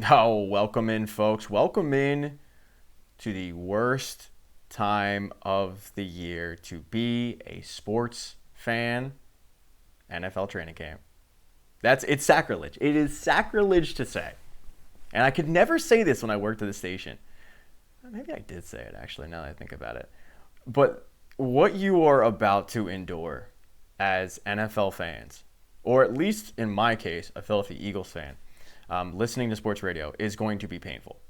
Oh, welcome in, folks. Welcome in to the worst time of the year to be a sports fan, NFL training camp. It's sacrilege. It is sacrilege to say. And I could never say this when I worked at the station. Maybe I did say it actually, now that I think about it. But what you are about to endure as NFL fans, or at least in my case, a Philadelphia Eagles fan, listening to sports radio is going to be painful.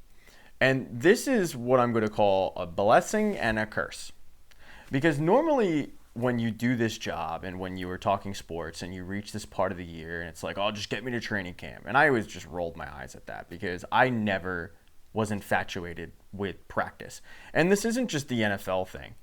And this is what I'm going to call a blessing and a curse. Because normally, when you do this job and when you are talking sports and you reach this part of the year and it's like, oh, just get me to training camp. And I always just rolled my eyes at that because I never was infatuated with practice. And this isn't just the NFL thing,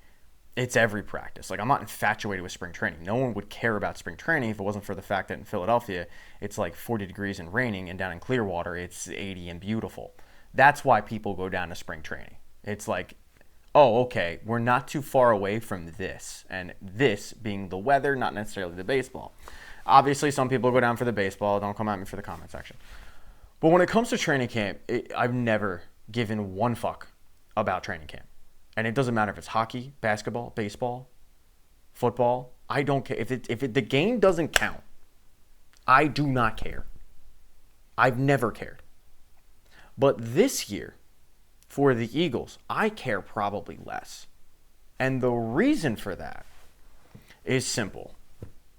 it's every practice. Like, I'm not infatuated with spring training. No one would care about spring training if it wasn't for the fact that in Philadelphia, it's like 40 degrees and raining, and down in Clearwater, it's 80 and beautiful. That's why people go down to spring training. It's like, oh, okay, we're not too far away from this, and this being the weather, not necessarily the baseball. Obviously, some people go down for the baseball. Don't come at me for the comment section. But when it comes to training camp, I've never given one fuck about training camp. And it doesn't matter if it's hockey, basketball, baseball, football. I don't care. If the game doesn't count, I do not care. I've never cared. But this year, for the Eagles, I care probably less. And the reason for that is simple.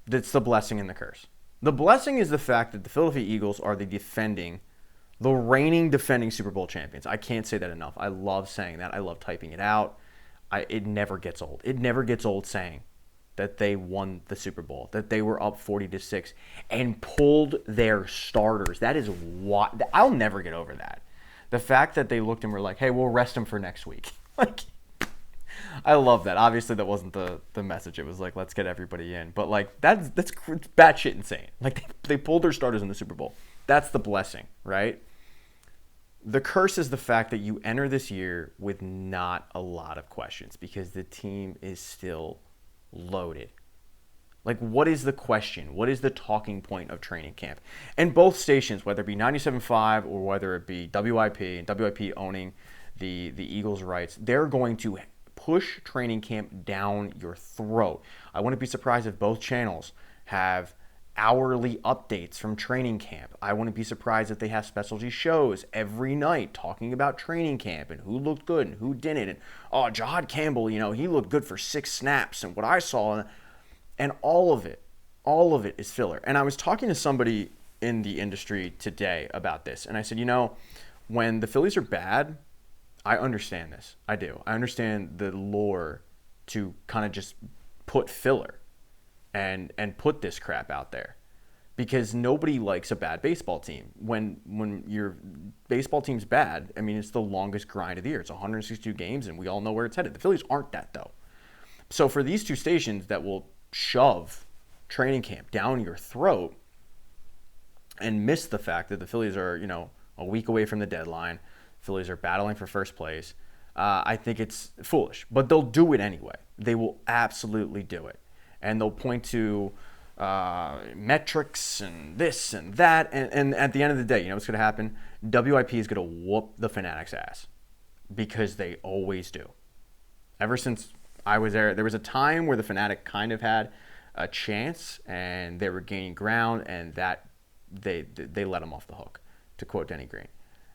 It's the blessing and the curse. The blessing is the fact that the Philadelphia Eagles are the reigning defending Super Bowl champions. I can't say that enough. I love saying that. I love typing it out. It never gets old. It never gets old saying that they won the Super Bowl, that they were up 40-6 and pulled their starters. That is what I'll never get over that. The fact that they looked and were like, "Hey, we'll rest him for next week." Like, I love that. Obviously, that wasn't the message. It was like, let's get everybody in. But like, that's batshit insane. Like, they pulled their starters in the Super Bowl. That's the blessing, right? The curse is the fact that you enter this year with not a lot of questions because the team is still loaded. Like, what is the question? What is the talking point of training camp? And both stations, whether it be 97.5 or whether it be WIP, and WIP owning the Eagles' rights, they're going to push training camp down your throat. I wouldn't be surprised if both channels have hourly updates from training camp. I wouldn't be surprised if they have specialty shows every night talking about training camp and who looked good and who didn't. And, oh, Jahad Campbell, he looked good for 6 snaps and what I saw. And all of it is filler. And I was talking to somebody in the industry today about this. And I said, when the Phillies are bad, I understand this. I do. I understand the lure to kind of just put filler and put this crap out there because nobody likes a bad baseball team. When your baseball team's bad, I mean, it's the longest grind of the year. It's 162 games, and we all know where it's headed. The Phillies aren't that, though. So for these two stations that will shove training camp down your throat and miss the fact that the Phillies are, a week away from the deadline, Phillies are battling for first place, I think it's foolish. But they'll do it anyway. They will absolutely do it. And they'll point to metrics and this and that. And at the end of the day, what's going to happen? WIP is going to whoop the Fanatic's ass because they always do. Ever since I was there was a time where the Fanatic kind of had a chance and they were gaining ground, and that they let them off the hook, to quote Denny Green.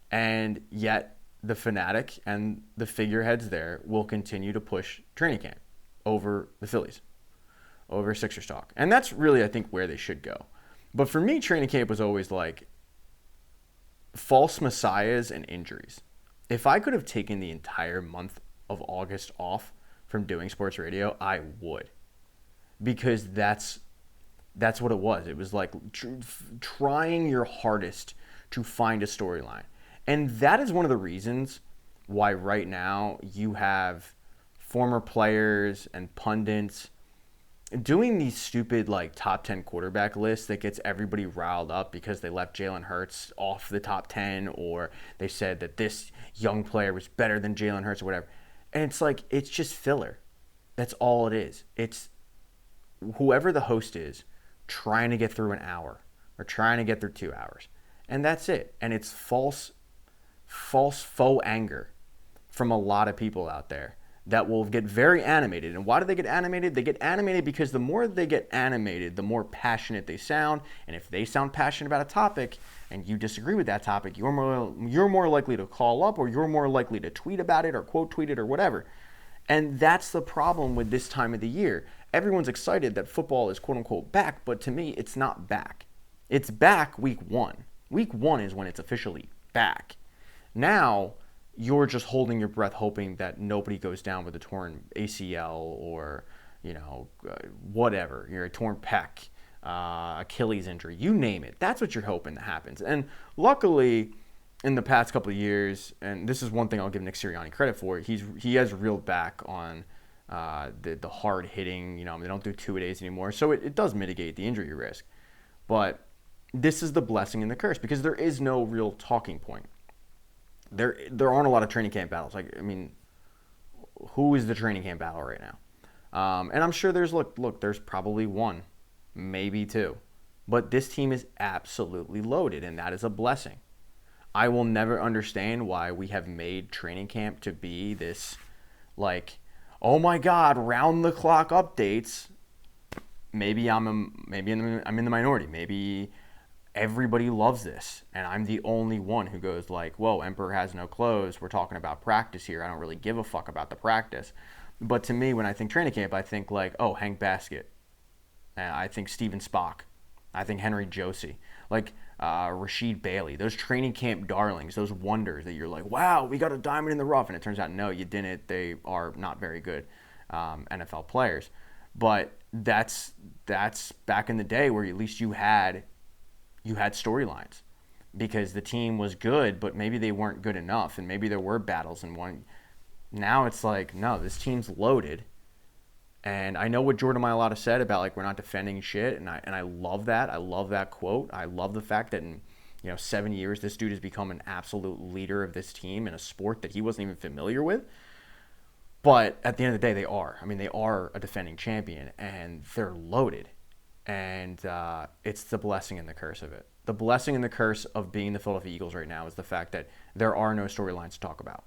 And yet the Fanatic and the figureheads there will continue to push training camp over the Phillies, over Sixers talk. And that's really, I think, where they should go. But for me, training camp was always like false messiahs and injuries. If I could have taken the entire month of August off from doing sports radio, I would. Because that's what it was. It was like trying your hardest to find a storyline. And that is one of the reasons why right now you have former players and pundits doing these stupid like top 10 quarterback lists that gets everybody riled up because they left Jalen Hurts off the top 10, or they said that this young player was better than Jalen Hurts or whatever. And it's like, it's just filler. That's all it is. It's whoever the host is trying to get through an hour or trying to get through 2 hours. And that's it. And it's false faux anger from a lot of people out there that will get very animated. And why do they get animated? They get animated because the more they get animated, the more passionate they sound. And if they sound passionate about a topic and you disagree with that topic, you're more likely to call up, or you're more likely to tweet about it or quote tweet it or whatever. And that's the problem with this time of the year. Everyone's excited that football is quote unquote back, but to me, it's not back. It's back week 1. Week 1 is when it's officially back. Now, you're just holding your breath hoping that nobody goes down with a torn ACL or, whatever. You're a torn pec, Achilles injury, you name it. That's what you're hoping that happens. And luckily, in the past couple of years, and this is one thing I'll give Nick Sirianni credit for, he has reeled back on the hard hitting. They don't do 2-a-days anymore, so it does mitigate the injury risk. But this is the blessing and the curse, because there is no real talking point. There aren't a lot of training camp battles. Who is the training camp battle right now? And I'm sure there's there's probably one, maybe two, but this team is absolutely loaded, and that is a blessing. I will never understand why we have made training camp to be this, oh my God, round the clock updates. Maybe I'm in the minority. Maybe everybody loves this, and I'm the only one who goes whoa, Emperor has no clothes. We're talking about practice here. I don't really give a fuck about the practice. But to me, when I think training camp, I think Hank Baskett. I think Steven Spock. I think Henry Josie. Rasheed Bailey. Those training camp darlings, those wonders that you're wow, we got a diamond in the rough. And it turns out, no, you didn't. They are not very good NFL players. But that's back in the day where at least you had storylines, because the team was good, but maybe they weren't good enough, and maybe there were battles in one. Now it's no, this team's loaded. And I know what Jordan Mailata said about we're not defending shit, and I love that. I love that quote. I love the fact that in 7 years this dude has become an absolute leader of this team in a sport that he wasn't even familiar with. But at the end of the day, they are. They are a defending champion, and they're loaded. And it's the blessing and the curse of it. The blessing and the curse of being the Philadelphia Eagles right now is the fact that there are no storylines to talk about.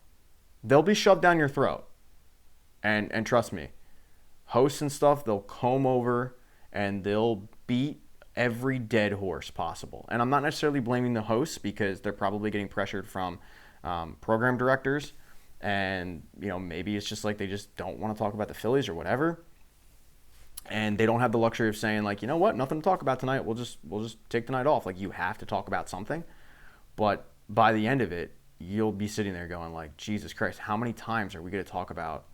They'll be shoved down your throat. And trust me, hosts and stuff, they'll comb over and they'll beat every dead horse possible. And I'm not necessarily blaming the hosts, because they're probably getting pressured from program directors. And, maybe it's just they just don't want to talk about the Phillies or whatever. And they don't have the luxury of saying you know what, nothing to talk about tonight. We'll just take the night off. You have to talk about something. But by the end of it, you'll be sitting there going Jesus Christ, how many times are we going to talk about,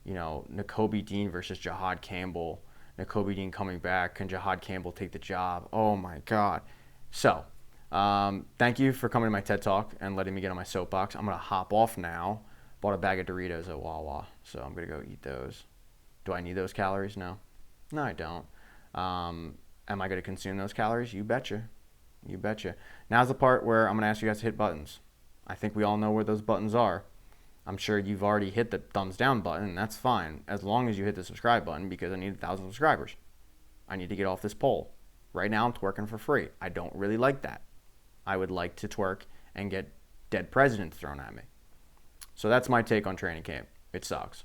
Nakobe Dean versus Jahad Campbell? Nakobe Dean coming back. Can Jahad Campbell take the job? Oh my God. So, thank you for coming to my TED Talk and letting me get on my soapbox. I'm going to hop off now. Bought a bag of Doritos at Wawa, so I'm going to go eat those. Do I need those calories? No, I don't. Am I going to consume those calories? You betcha. Now's the part where I'm going to ask you guys to hit buttons. I think we all know where those buttons are. I'm sure you've already hit the thumbs down button, and that's fine, as long as you hit the subscribe button, because I need 1,000 subscribers. I need to get off this pole. Right now I'm twerking for free. I don't really like that. I would like to twerk and get dead presidents thrown at me. So that's my take on training camp. It sucks.